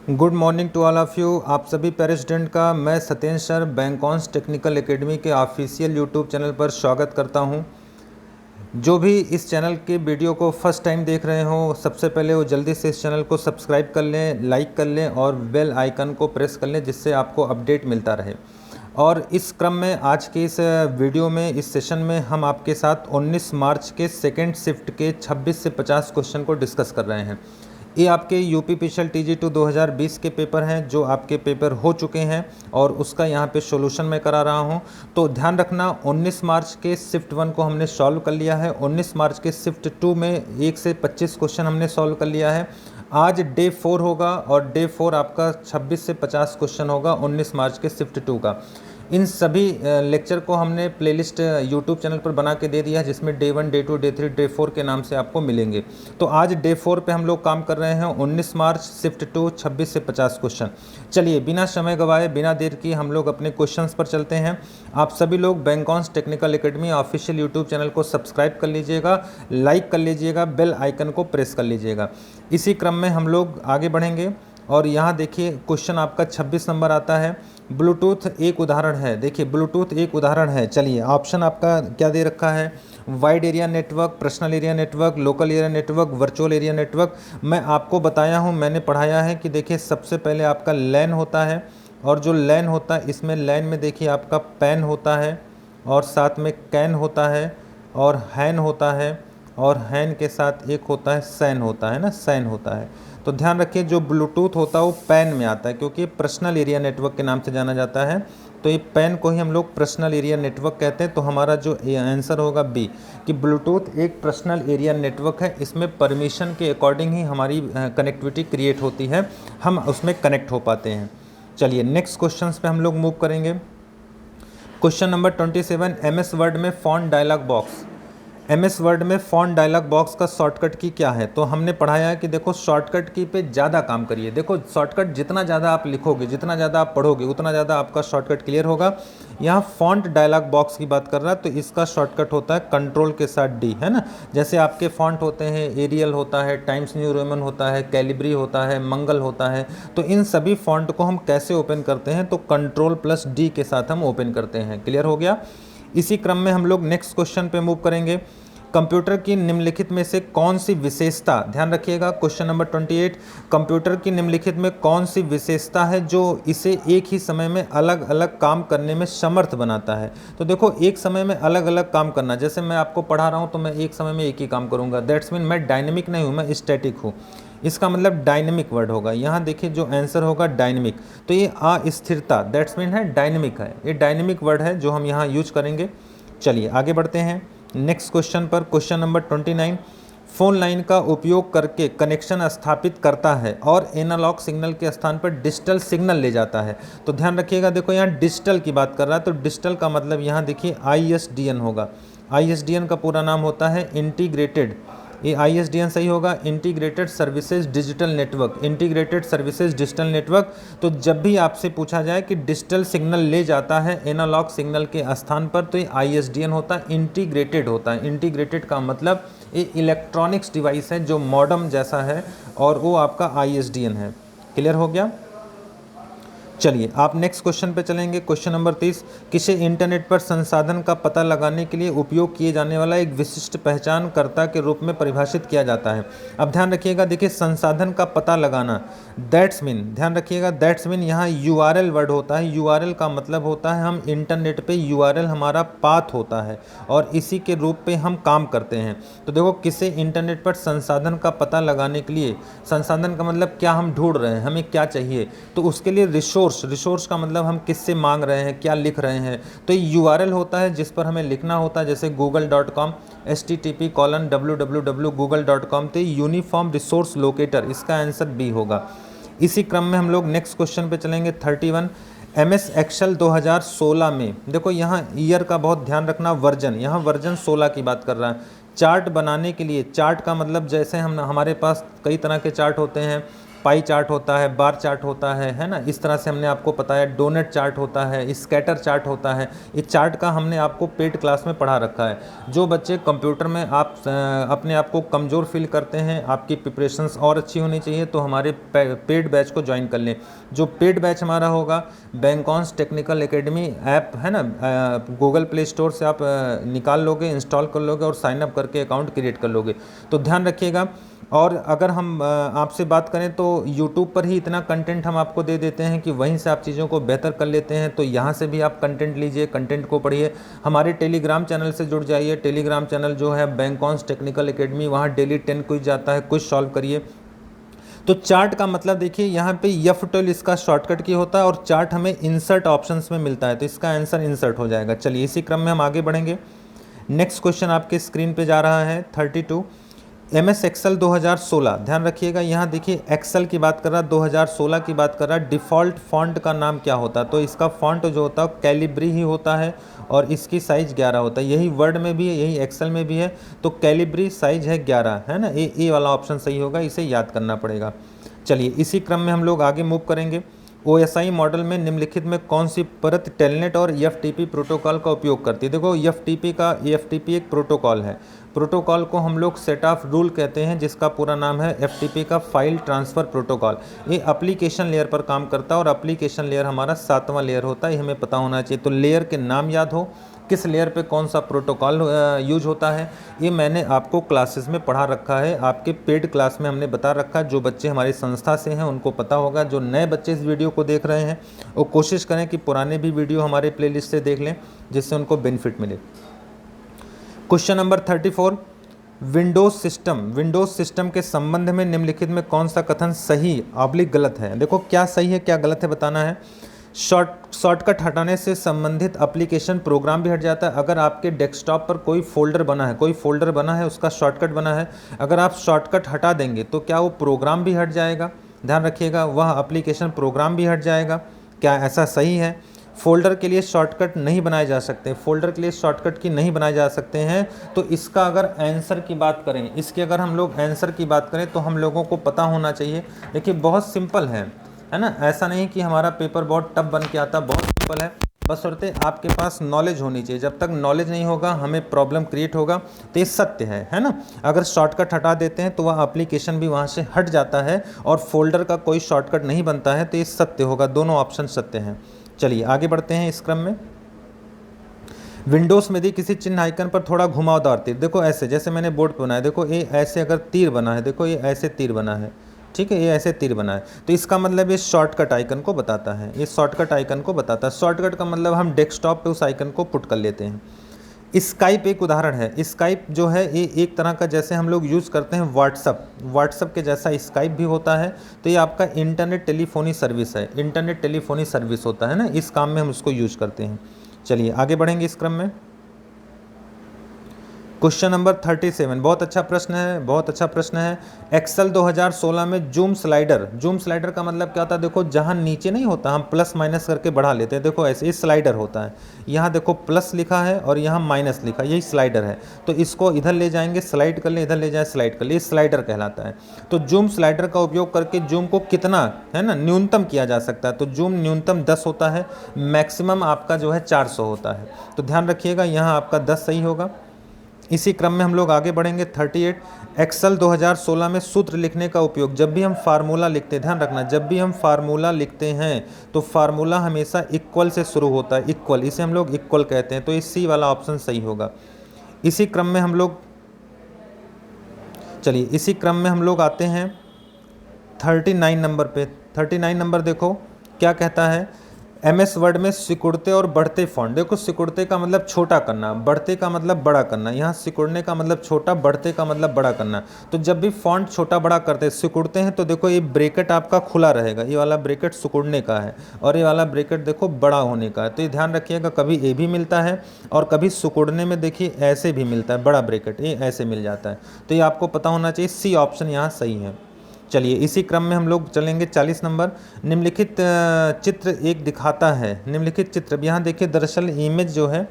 Good morning to all of you. आप सभी पैरा स्टूडेंट का मैं सत्येंद्र सर बैंकॉन्स टेक्निकल एकेडमी के ऑफिशियल यूट्यूब चैनल पर स्वागत करता हूं। जो भी इस चैनल के वीडियो को फर्स्ट टाइम देख रहे हो, सबसे पहले वो जल्दी से इस चैनल को सब्सक्राइब कर लें, लाइक कर लें और बेल आइकन को प्रेस कर लें, जिससे आपको अपडेट मिलता रहे। और इस क्रम में आज के इस वीडियो में, इस सेशन में हम आपके साथ 19 मार्च के सेकेंड शिफ्ट के 26 से 50 क्वेश्चन को डिस्कस कर रहे हैं। ये आपके यूपीपीसीएल TG2 2020 के पेपर हैं, जो आपके पेपर हो चुके हैं और उसका यहाँ पे सॉल्यूशन मैं करा रहा हूँ। तो ध्यान रखना, 19 मार्च के शिफ्ट 1 को हमने सॉल्व कर लिया है। 19 मार्च के शिफ्ट 2 में 1 से 25 क्वेश्चन हमने सॉल्व कर लिया है। आज डे 4 होगा और डे 4 आपका 26 से 50 क्वेश्चन होगा 19 मार्च के शिफ्ट 2 का। इन सभी लेक्चर को हमने प्लेलिस्ट यूट्यूब चैनल पर बना के दे दिया है, जिसमें डे 1, डे 2, डे 3, डे 4 के नाम से आपको मिलेंगे। तो आज डे 4 पे हम लोग काम कर रहे हैं। 19 मार्च शिफ्ट 2 26 से 50 क्वेश्चन। चलिए बिना समय गवाए, बिना देर की हम लोग अपने क्वेश्चंस पर चलते हैं। आप सभी लोग बैंकॉन्स technical academy official YouTube channel को सब्सक्राइब कर लीजिएगा, लाइक कर लीजिएगा, बेल आइकन को प्रेस कर लीजिएगा। इसी क्रम में हम लोग आगे बढ़ेंगे। और यहाँ देखिए क्वेश्चन आपका 26 नंबर आता है। ब्लूटूथ एक उदाहरण है। देखिए ब्लूटूथ एक उदाहरण है। चलिए ऑप्शन आपका क्या दे रखा है? Wide area network, personal area network, local area network, virtual area network. मैं आपको बताया हूँ, मैंने पढ़ाया है कि देखिए सबसे पहले आपका लैन होता है, और जो लैन होता है इसमें लैन में देखिए आपका पैन होता है और साथ में कैन होता है और हैन होता है, और हैन के साथ एक होता है सैन होता है ना, सैन होता है। तो ध्यान रखिए, जो ब्लूटूथ होता है वो पैन में आता है, क्योंकि ये पर्सनल एरिया नेटवर्क के नाम से जाना जाता है। तो ये पैन को ही हम लोग पर्सनल एरिया नेटवर्क कहते हैं। तो हमारा जो आंसर होगा बी, कि ब्लूटूथ एक पर्सनल एरिया नेटवर्क है। इसमें परमिशन के अकॉर्डिंग ही हमारी कनेक्टिविटी क्रिएट होती है, हम उसमें कनेक्ट हो पाते हैं। चलिए नेक्स्ट क्वेश्चन पे हम लोग मूव करेंगे। क्वेश्चन नंबर 27, MS वर्ड में font dialog box. MS Word में फॉन्ट डायलॉग बॉक्स का शॉर्टकट की क्या है? तो हमने पढ़ाया है कि देखो शॉर्टकट की पे ज़्यादा काम करिए। देखो शॉर्टकट जितना ज़्यादा आप लिखोगे, जितना ज़्यादा आप पढ़ोगे, उतना ज़्यादा आपका शॉर्टकट क्लियर होगा। यहाँ फॉन्ट डायलॉग बॉक्स की बात कर रहा है, तो इसका शॉर्टकट होता है कंट्रोल के साथ D, है ना। जैसे आपके फॉन्ट होते हैं, एरियल होता है, टाइम्स न्यू रोमन होता है, कैलिब्री होता है, मंगल होता है। तो इन सभी फॉन्ट को हम कैसे ओपन करते हैं? तो कंट्रोल+D के साथ हम ओपन करते हैं। क्लियर हो गया। इसी क्रम में हम लोग नेक्स्ट क्वेश्चन पे मूव करेंगे। कंप्यूटर की निम्नलिखित में से कौन सी विशेषता, ध्यान रखिएगा क्वेश्चन नंबर 28, कंप्यूटर की निम्नलिखित में कौन सी विशेषता है जो इसे एक ही समय में अलग अलग काम करने में समर्थ बनाता है? तो देखो एक समय में अलग अलग काम करना, जैसे मैं आपको पढ़ा रहा हूँ तो मैं एक समय में एक ही काम करूँगा, दैट्स मीन मैं डायनेमिक नहीं हूँ, मैं स्टैटिक हूँ। इसका मतलब डायनेमिक वर्ड होगा। यहाँ देखिए जो आंसर होगा डायनेमिक, तो ये अस्थिरता, दैट्स मीन है डायनेमिक है, ये डायनेमिक वर्ड है जो हम यहाँ यूज करेंगे। चलिए आगे बढ़ते हैं नेक्स्ट क्वेश्चन पर। क्वेश्चन नंबर 29, फ़ोन लाइन का उपयोग करके कनेक्शन स्थापित करता है और एनालॉग सिग्नल के स्थान पर डिजिटल सिग्नल ले जाता है। तो ध्यान रखिएगा, देखो यहाँ डिजिटल की बात कर रहा है, तो डिजिटल का मतलब यहाँ देखिए ISDN होगा। ISDN का पूरा नाम होता है इंटीग्रेटेड, ये ISDN सही होगा, integrated services digital network, integrated services digital network. तो जब भी आपसे पूछा जाए कि डिजिटल सिग्नल ले जाता है एनालॉग सिग्नल के स्थान पर, तो ये ISDN होता है, इंटीग्रेटेड होता है। इंटीग्रेटेड का मतलब ये इलेक्ट्रॉनिक्स डिवाइस है जो मॉडेम जैसा है, और वो आपका ISDN है। क्लियर हो गया। चलिए आप नेक्स्ट क्वेश्चन पे चलेंगे। क्वेश्चन नंबर 30, किसी इंटरनेट पर संसाधन का पता लगाने के लिए उपयोग किए जाने वाला एक विशिष्ट पहचानकर्ता के रूप में परिभाषित किया जाता है। अब ध्यान रखिएगा, देखिए संसाधन का पता लगाना, दैट्स मीन, ध्यान रखिएगा दैट्स मीन यहाँ URL वर्ड होता है। URL का मतलब होता है हम इंटरनेट पे URL हमारा पाथ होता है और इसी के रूप पे हम काम करते हैं। तो देखो किसी इंटरनेट पर संसाधन का पता लगाने के लिए, संसाधन का मतलब क्या हम ढूंढ रहे हैं, हमें क्या चाहिए, तो उसके लिए रिसोर्स का मतलब हम किससे मांग रहे हैं, क्या लिख रहे हैं, तो ये URL होता है जिस पर हमें लिखना होता है। जैसे google.com, http://www.google.com, तो यूनिफॉर्म रिसोर्स लोकेटर, इसका आंसर बी होगा। इसी क्रम में हम लोग नेक्स्ट क्वेश्चन पे चलेंगे। 31, MS एक्सेल 2016 में, देखो यहाँ ईयर का बहुत ध्यान रखना, वर्जन, यहाँ वर्जन 16 की बात कर रहा है। चार्ट बनाने के लिए, चार्ट का मतलब जैसे हम, हमारे पास कई तरह के चार्ट होते हैं, पाई चार्ट होता है, बार चार्ट होता है ना, इस तरह से हमने आपको बताया। डोनट चार्ट होता है, स्कैटर चार्ट होता है। ये चार्ट का हमने आपको पेड क्लास में पढ़ा रखा है। जो बच्चे कंप्यूटर में आप अपने आप को कमज़ोर फील करते हैं, आपकी प्रिपरेशंस और अच्छी होनी चाहिए, तो हमारे पेड बैच को ज्वाइन कर लें। जो पेड बैच हमारा होगा, बैंकॉन्स टेक्निकल एकेडमी ऐप है ना, गूगल प्ले स्टोर से आप निकाल लोगे, इंस्टॉल कर लोगे और साइन अप करके अकाउंट क्रिएट कर लोगे। तो ध्यान रखिएगा। और अगर हम आपसे बात करें तो YouTube पर ही इतना कंटेंट हम आपको दे देते हैं कि वहीं से आप चीज़ों को बेहतर कर लेते हैं। तो यहाँ से भी आप कंटेंट लीजिए, कंटेंट को पढ़िए। हमारे टेलीग्राम चैनल से जुड़ जाइए। टेलीग्राम चैनल जो है बैंकॉन्स टेक्निकल एकेडमी, वहाँ डेली 10 क्विज जाता है, क्विज सॉल्व करिए। तो चार्ट का मतलब देखिए, यहाँ पे F12 इसका शॉर्टकट की होता है और चार्ट हमें इंसर्ट ऑप्शंस में मिलता है, तो इसका आंसर इंसर्ट हो जाएगा। चलिए इसी क्रम में हम आगे बढ़ेंगे। नेक्स्ट क्वेश्चन आपके स्क्रीन पे जा रहा है 32 MS एक्सेल 2016। ध्यान रखिएगा, यहाँ देखिए एक्सेल की बात कर रहा है, 2016 की बात कर रहा है। डिफ़ॉल्ट फॉन्ट का नाम क्या होता है? तो इसका फॉन्ट जो होता है कैलिब्री ही होता है और इसकी साइज़ 11 होता है। यही वर्ड में भी है, यही एक्सेल में भी है। तो कैलिब्री साइज़ है 11, है ना। ए वाला ऑप्शन सही होगा, इसे याद करना पड़ेगा। चलिए इसी क्रम में हम लोग आगे मूव करेंगे। OSI मॉडल में निम्नलिखित में कौन सी परत टेलनेट और FTP प्रोटोकॉल का उपयोग करती है? देखो FTP एक प्रोटोकॉल है। प्रोटोकॉल को हम लोग सेट ऑफ रूल कहते हैं, जिसका पूरा नाम है FTP का फाइल ट्रांसफ़र प्रोटोकॉल। ये एप्लीकेशन लेयर पर काम करता है और एप्लीकेशन लेयर हमारा 7वां लेयर होता है, ये हमें पता होना चाहिए। तो लेयर के नाम याद हो, किस लेयर पे कौन सा प्रोटोकॉल यूज होता है, ये मैंने आपको क्लासेस में पढ़ा रखा है। आपके पेड क्लास में हमने बता रखा है। जो बच्चे हमारी संस्था से हैं उनको पता होगा। जो नए बच्चे इस वीडियो को देख रहे हैं वो कोशिश करें कि पुराने भी वीडियो हमारे प्लेलिस्ट से देख लें, जिससे उनको बेनिफिट मिले। क्वेश्चन नंबर 34, विंडोज़ सिस्टम के संबंध में निम्नलिखित में कौन सा कथन सही ऑब्लिक गलत है? देखो क्या सही है क्या गलत है बताना है। शॉर्टकट हटाने से संबंधित एप्लीकेशन प्रोग्राम भी हट जाता है। अगर आपके डेस्कटॉप पर कोई फोल्डर बना है, उसका शॉर्टकट बना है, अगर आप शॉर्टकट हटा देंगे तो क्या वो प्रोग्राम भी हट जाएगा? ध्यान रखिएगा, वह एप्लीकेशन प्रोग्राम भी हट जाएगा। क्या ऐसा सही है? फोल्डर के लिए शॉर्टकट नहीं बनाए जा सकते, फोल्डर के लिए शॉर्टकट की नहीं बनाए जा सकते हैं। तो इसका अगर आंसर की बात करें, इसके अगर हम लोग आंसर की बात करें तो हम लोगों को पता होना चाहिए। देखिए बहुत सिंपल है ना। ऐसा नहीं कि हमारा पेपर बहुत टफ बन के आता, बहुत सिंपल है। बशर्ते आपके पास नॉलेज होनी चाहिए। जब तक नॉलेज नहीं होगा हमें प्रॉब्लम क्रिएट होगा। तो ये सत्य है ना। अगर शॉर्टकट हटा देते हैं तो वह एप्लीकेशन भी वहाँ से हट जाता है और फोल्डर का कोई शॉर्टकट नहीं बनता है, तो ये सत्य होगा। दोनों ऑप्शन सत्य हैं। चलिए आगे बढ़ते हैं इस क्रम में। विंडोज़ में यदि किसी चिन्ह आइकन पर थोड़ा घुमावदार तीर, देखो ऐसे जैसे मैंने बोर्ड पर बनाया, देखो ये ऐसे अगर तीर बना है, देखो ये ऐसे तीर बना है, ठीक है, ये ऐसे तीर बना है, तो इसका मतलब ये शॉर्टकट आइकन को बताता है। ये शॉर्टकट आइकन को बताता है। शॉर्टकट का मतलब हम डेस्कटॉप पे उस आइकन को पुट कर लेते हैं। स्काइप एक उदाहरण है। स्काइप जो है ये एक तरह का, जैसे हम लोग यूज़ करते हैं व्हाट्सअप के जैसा स्काइप भी होता है। तो ये आपका इंटरनेट टेलीफोनी सर्विस है, इंटरनेट टेलीफोनी सर्विस होता है ना, इस काम में हम उसको यूज़ करते हैं। चलिए आगे बढ़ेंगे इस क्रम में। क्वेश्चन नंबर 37, बहुत अच्छा प्रश्न है। एक्सेल 2016 में जूम स्लाइडर का मतलब क्या होता है? देखो जहाँ नीचे नहीं होता, हम प्लस माइनस करके बढ़ा लेते हैं, देखो ऐसे, ये स्लाइडर होता है। यहाँ देखो प्लस लिखा है और यहाँ माइनस लिखा है, यही स्लाइडर है। तो इसको इधर ले जाएंगे, स्लाइड कर ले, इधर ले जाए, स्लाइड कर ले, ये स्लाइडर कहलाता है। तो जूम स्लाइडर का उपयोग करके जूम को कितना, है ना, न्यूनतम किया जा सकता है। तो जूम न्यूनतम 10 होता है, मैक्सिमम आपका जो है 400 होता है। तो ध्यान रखिएगा, यहाँ आपका 10 सही होगा। इसी क्रम में हम लोग आगे बढ़ेंगे। 38, एक्सेल 2016 में सूत्र लिखने का उपयोग। जब भी हम फार्मूला लिखते हैं, ध्यान रखना, जब भी हम फार्मूला लिखते हैं तो फार्मूला हमेशा इक्वल से शुरू होता है, इक्वल, इसे हम लोग इक्वल कहते हैं। तो ये सी वाला ऑप्शन सही होगा। इसी क्रम में हम लोग आते हैं 39 नंबर पे। 39 नंबर देखो क्या कहता है। MS वर्ड में सिकुड़ते और बढ़ते फॉन्ट। देखो सिकुड़ते का मतलब छोटा करना, बढ़ते का मतलब बड़ा करना। यहाँ सिकुड़ने का मतलब छोटा, बढ़ते का मतलब बड़ा करना। तो जब भी फॉन्ट छोटा बड़ा करते सिकुड़ते हैं तो देखो ये ब्रैकेट आपका खुला रहेगा, ये वाला ब्रैकेट सिकुड़ने का है और ये वाला ब्रैकेट देखो बड़ा होने का है। तो ये ध्यान रखिएगा, कभी ये भी मिलता है और कभी सिकुड़ने में देखिए ऐसे भी मिलता है, बड़ा ब्रैकेट ये ऐसे मिल जाता है। तो ये आपको पता होना चाहिए, सी ऑप्शन यहाँ सही है। चलिए इसी क्रम में हम लोग चलेंगे 40 नंबर। निम्नलिखित चित्र एक दिखाता है। निम्नलिखित चित्र, यहाँ देखिए दरअसल इमेज जो है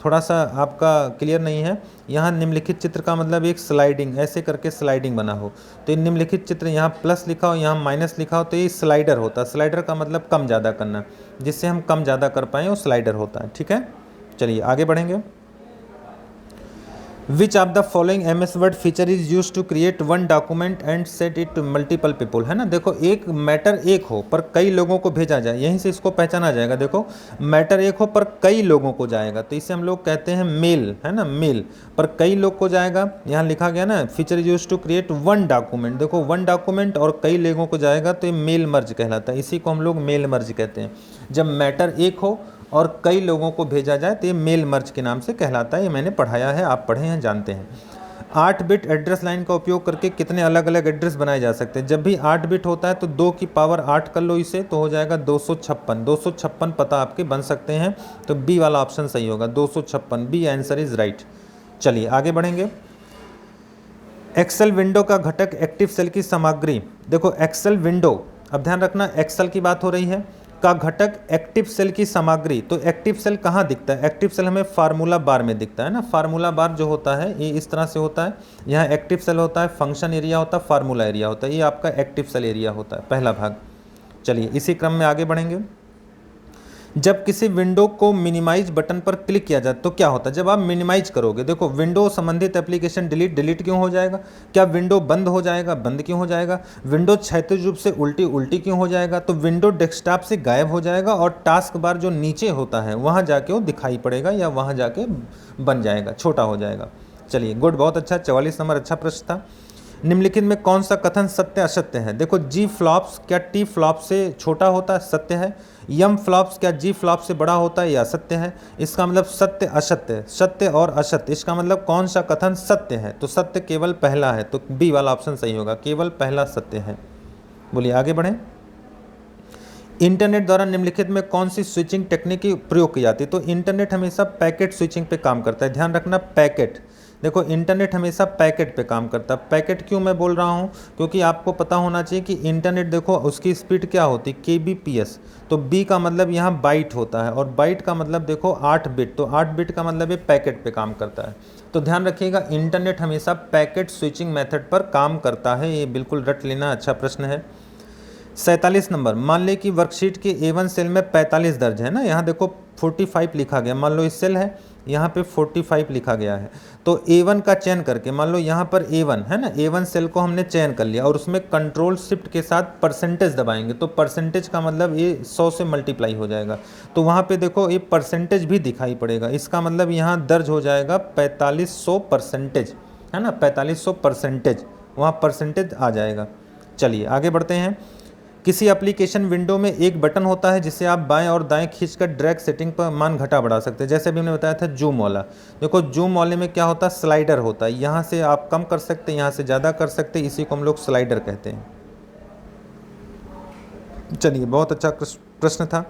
थोड़ा सा आपका क्लियर नहीं है। यहाँ निम्नलिखित चित्र का मतलब एक स्लाइडिंग, ऐसे करके स्लाइडिंग बना हो, तो ये निम्नलिखित चित्र यहाँ प्लस लिखा हो, यहाँ माइनस लिखा हो, तो ये स्लाइडर होता है। स्लाइडर का मतलब कम ज़्यादा करना, जिससे हम कम ज़्यादा कर पाएँ वो स्लाइडर होता है। ठीक है, चलिए आगे बढ़ेंगे। Which of the following MS Word feature is use to create one document and set it to multiple people, है ना। देखो एक मैटर एक हो पर कई लोगों को भेजा जाए, यहीं से इसको पहचाना जाएगा। देखो मैटर एक हो पर कई लोगों को जाएगा, तो इसे हम लोग कहते हैं मेल, है ना, मेल। पर कई लोग को जाएगा, यहाँ लिखा गया ना feature is use to create one document, देखो वन डॉक्यूमेंट और कई लोगों को जाएगा, तो ये मेल मर्ज कहलाता है। इसी को हम लोग मेल मर्ज कहते हैं। जब मैटर एक हो और कई लोगों को भेजा जाए तो ये मेल मर्ज के नाम से कहलाता है। ये मैंने पढ़ाया है, आप पढ़े हैं, जानते हैं। 8 बिट एड्रेस लाइन का उपयोग करके कितने अलग अलग एड्रेस बनाए जा सकते हैं। जब भी 8 बिट होता है तो 2 की पावर 8 कर लो इसे, तो हो जाएगा 256। 256 पता आपके बन सकते हैं, तो बी वाला ऑप्शन सही होगा, 256। B answer is right. चलिए आगे बढ़ेंगे। एक्सेल विंडो का घटक एक्टिव सेल की सामग्री। देखो एक्सेल विंडो, अब ध्यान रखना एक्सेल की बात हो रही है, का घटक एक्टिव सेल की सामग्री। तो एक्टिव सेल कहाँ दिखता है? एक्टिव सेल हमें फार्मूला बार में दिखता है ना। फार्मूला बार जो होता है ये इस तरह से होता है, यहाँ एक्टिव सेल होता है, फंक्शन एरिया होता है, फार्मूला एरिया होता है, ये आपका एक्टिव सेल एरिया होता है, पहला भाग। चलिए इसी क्रम में आगे बढ़ेंगे। जब किसी विंडो को मिनिमाइज बटन पर क्लिक किया जाए तो क्या होता है? जब आप मिनिमाइज करोगे, देखो विंडो संबंधित एप्लीकेशन डिलीट क्यों हो जाएगा? क्या विंडो बंद हो जाएगा? बंद क्यों हो जाएगा? विंडो क्षैतिज रूप से उल्टी क्यों हो जाएगा? तो विंडो डेस्कटॉप से गायब हो जाएगा और टास्क बार जो नीचे होता है वहाँ जाके वो दिखाई पड़ेगा या वहाँ जाके बन जाएगा, छोटा हो जाएगा। चलिए गुड, बहुत अच्छा, 44 नंबर अच्छा प्रश्न था। निम्नलिखित में कौन सा कथन सत्य असत्य है? देखो जी फ्लॉप्स क्या टी फ्लॉप से छोटा होता है? सत्य है। यम फ्लॉप्स क्या जी फ्लॉप से बड़ा होता है? या सत्य है। इसका मतलब सत्य असत्य, सत्य और असत्य, इसका मतलब कौन सा कथन सत्य है? तो सत्य केवल पहला है, तो बी वाला ऑप्शन सही होगा, केवल पहला सत्य है। बोलिए आगे बढ़ें। इंटरनेट द्वारा निम्नलिखित में कौन सी स्विचिंग टेक्निक की प्रयोग की जाती है? तो इंटरनेट हमेशा पैकेट स्विचिंग पे काम करता है, ध्यान रखना पैकेट। देखो इंटरनेट हमेशा पैकेट पे काम करता है। पैकेट क्यों मैं बोल रहा हूँ? क्योंकि आपको पता होना चाहिए कि इंटरनेट देखो उसकी स्पीड क्या होती है, kbps। तो बी का मतलब यहाँ बाइट होता है और बाइट का मतलब देखो 8 बिट, तो 8 बिट का मतलब ये पैकेट पे काम करता है। तो ध्यान रखिएगा इंटरनेट हमेशा पैकेट स्विचिंग मेथड पर काम करता है, ये बिल्कुल रट लेना, अच्छा प्रश्न है। 47 नंबर, मान ले कि वर्कशीट के A1 सेल में 45 दर्ज है ना, यहाँ देखो 45 लिखा गया, मान लो इस सेल है, यहाँ पे 45 लिखा गया है। तो A1 का चयन करके, मान लो यहाँ पर A1 है ना, A1 सेल को हमने चयन कर लिया और उसमें कंट्रोल शिफ्ट के साथ परसेंटेज दबाएंगे, तो परसेंटेज का मतलब ये 100 से मल्टीप्लाई हो जाएगा, तो वहाँ पे देखो ये परसेंटेज भी दिखाई पड़ेगा। इसका मतलब यहाँ दर्ज हो जाएगा 4500 परसेंटेज, है ना, 4500 परसेंटेज, वहाँ परसेंटेज आ जाएगा। चलिए आगे बढ़ते हैं। किसी एप्लीकेशन विंडो में एक बटन होता है जिसे आप बाएं और दाएं खींचकर ड्रैग सेटिंग पर मान घटा बढ़ा सकते हैं। जैसे अभी हमने बताया था जूम वाला, देखो जूम वाले में क्या होता है, स्लाइडर होता है, यहाँ से आप कम कर सकते हैं, यहाँ से ज़्यादा कर सकते हैं, इसी को हम लोग स्लाइडर कहते हैं। चलिए बहुत अच्छा प्रश्न था।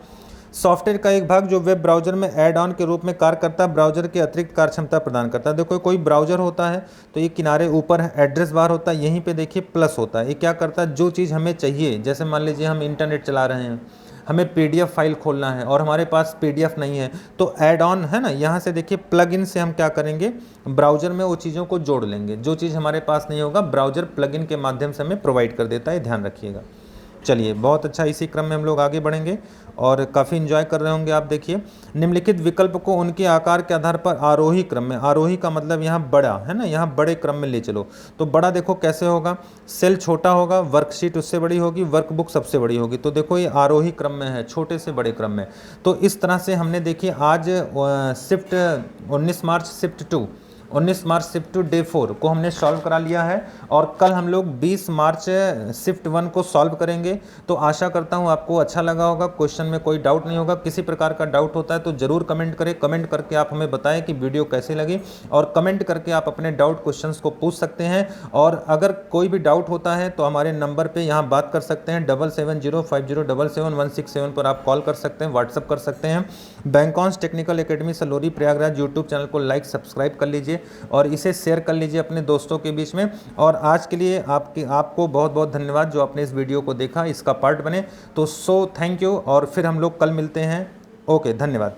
सॉफ्टवेयर का एक भाग जो वेब ब्राउजर में ऐड ऑन के रूप में कार्य करता है, ब्राउजर के अतिरिक्त कार्यक्षमता प्रदान करता है। देखो कोई ब्राउजर होता है तो ये किनारे ऊपर एड्रेस बार होता है, यहीं पे देखिए प्लस होता है। ये क्या करता है, जो चीज़ हमें चाहिए, जैसे मान लीजिए हम इंटरनेट चला रहे हैं, हमें PDF फाइल खोलना है और हमारे पास PDF नहीं है, तो ऐड ऑन है ना, यहाँ से देखिए प्लग इन से हम क्या करेंगे, ब्राउजर में वो चीज़ों को जोड़ लेंगे। जो चीज़ हमारे पास नहीं होगा ब्राउजर प्लग इन के माध्यम से हमें प्रोवाइड कर देता है, ध्यान रखिएगा। चलिए बहुत अच्छा, इसी क्रम में हम लोग आगे बढ़ेंगे और काफ़ी इन्जॉय कर रहे होंगे आप। देखिए निम्नलिखित विकल्प को उनके आकार के आधार पर आरोही क्रम में, आरोही का मतलब यहाँ बड़ा है ना, यहाँ बड़े क्रम में ले चलो। तो बड़ा देखो कैसे होगा, सेल छोटा होगा, वर्कशीट उससे बड़ी होगी, वर्कबुक सबसे बड़ी होगी, तो देखो ये आरोही क्रम में है, छोटे से बड़े क्रम में। तो इस तरह से हमने देखिए आज shift 19 March shift 2, 19 March shift two day 4 को हमने सॉल्व करा लिया है और कल हम लोग 20 मार्च शिफ्ट 1 को सॉल्व करेंगे। तो आशा करता हूँ आपको अच्छा लगा होगा, क्वेश्चन में कोई डाउट नहीं होगा। किसी प्रकार का डाउट होता है तो ज़रूर कमेंट करें, कमेंट करके आप हमें बताएं कि वीडियो कैसी लगी, और कमेंट करके आप अपने डाउट क्वेश्चंस को पूछ सकते हैं। और अगर कोई भी डाउट होता है तो हमारे नंबर पर यहाँ बात कर सकते हैं, 7705077167 पर आप कॉल कर सकते हैं, व्हाट्सअप कर सकते हैं। बैंकॉन्स technical academy Salori Prayagraj YouTube channel को लाइक सब्सक्राइब कर लीजिए और इसे शेयर कर लीजिए अपने दोस्तों के बीच में। और आज के लिए आपको बहुत बहुत धन्यवाद जो आपने इस वीडियो को देखा, इसका पार्ट बने। तो थैंक यू, और फिर हम लोग कल मिलते हैं। ओके, धन्यवाद।